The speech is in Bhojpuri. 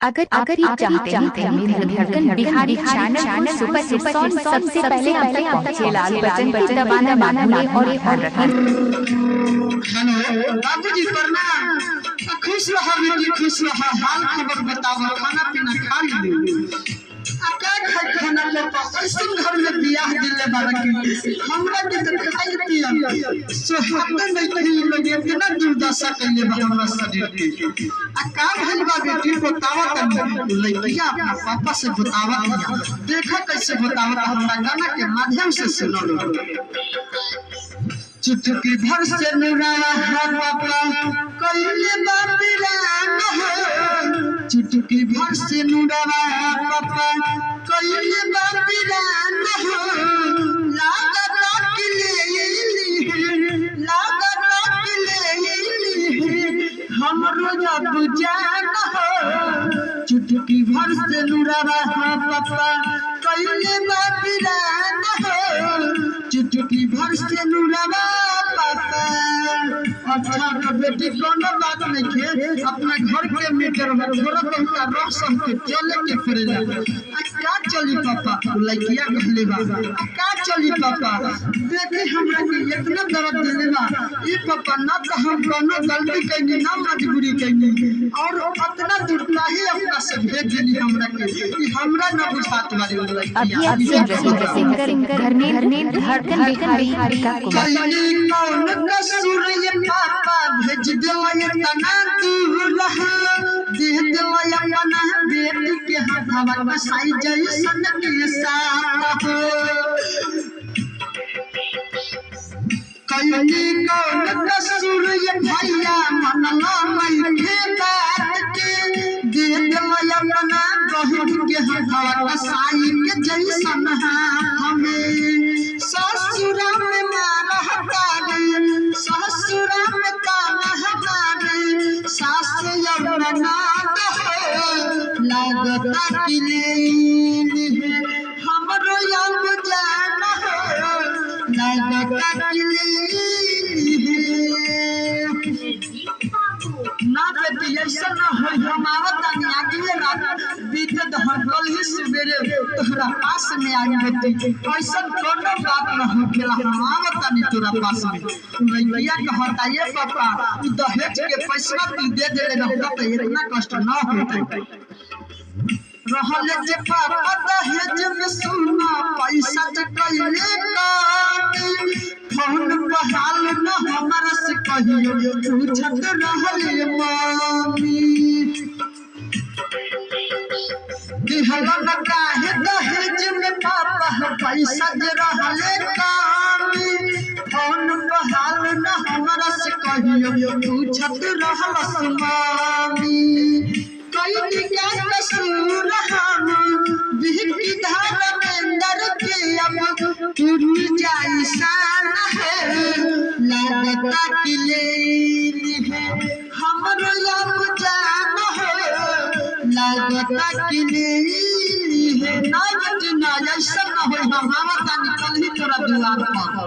अगर आप चाहते हैं कि मेरी धड़कन बिहारी चैनल सुपर हिट्स सबसे पहले आप तक पहुंचे, लाल बटन दबाना ना भूलें और ध्यान रखें। हेलो बाबूजी प्रणाम। खुश रहा बेटी, खुश रहा। हाल खबर बताओ, खाना पीना खा ली? का खाई खाना ले ऐसे घर में बियाह दिले बारकी हमरा के तो खाई पिया सोहाते नहीं कहीं लोग इतना दुर्दशा कइले बा हमरा शरीर के। का भइल बा बेटी बतावा तनी। लइकिया अपना पापा से बतावा, देखा कैसे बतावा, हमरा गाना के माध्यम से सुनो लो। चुटकी भर से नुराया है पापा कइले बा बिरान हो। चुटकी भर से नुराया पापा कइले बा बिरान हो। लागत कि ले हमरो जब जान हो। चुटकी भर से नुराया पापा कइले बा बिरान हो। चुटकी भर से नुराया पापा। अच्छा तो बेटी कोनो बात नहीं के, अपना घर के मीटर में थोड़ा बहुत रख सकते चले के पड़ेगा। का चली पापा लइकिया कहले बा का चली पापा। देखी हमरा के इतना दर्द देले बा ई पापा, ना तो हम कोनो गलती कइनी ना मजबूरी कइनी, और इतना दुर्नाही अपना से भेज देली हमरा के। ई हमरा ना बुझात वाली लइकिया। अभी सिंगर घर में धड़कन बिहारी का कौन कसूर ये पापा भेज दिला इतना दूर दे दिला अपना बेटी के हाथ बसाई जैसन के साथ हो। कहीं कौन कसूर ये भैया मनला नहीं के बात के दे दिला अपना बहन के हाथ बसाई के जैसन हमें। ससुरा में मारा हटारी, ससुरा में ताना हटारी, सास यमुना लागता कि ले हमरो यम जान हो। लागता कि ना बेटी ऐसा ना हो। हम आवत आगे रात बीते हम कल ही सवेरे तोहरा पास में आई बेटी। ऐसा कोनो बात ना हो केला, हम आवत नहीं तोरा पास में। लइकिया कहता ये पापा ई दहेज के पैसा तू दे दे रहता तो इतना कष्ट ना होता। रहल जे पापा दहेज में सोना पैसा त कइले काटी, फोन पर हाल न हमरा से कहियो पूछत रहल मामी। दिहल न काहे दहेज में पापा पैसा जे रहल काटी, फोन पर हाल न हमरा से कहियो पूछत रहल मामी। कई क्या कसूर हम बिहकी धर्मेंद्र के अब टूट जाई शान है। लागता कि ले हमरो अब जान हो। लागता कि ले ना ऐसा ना हो। हम आवत निकल ही तोरा दुआर पर।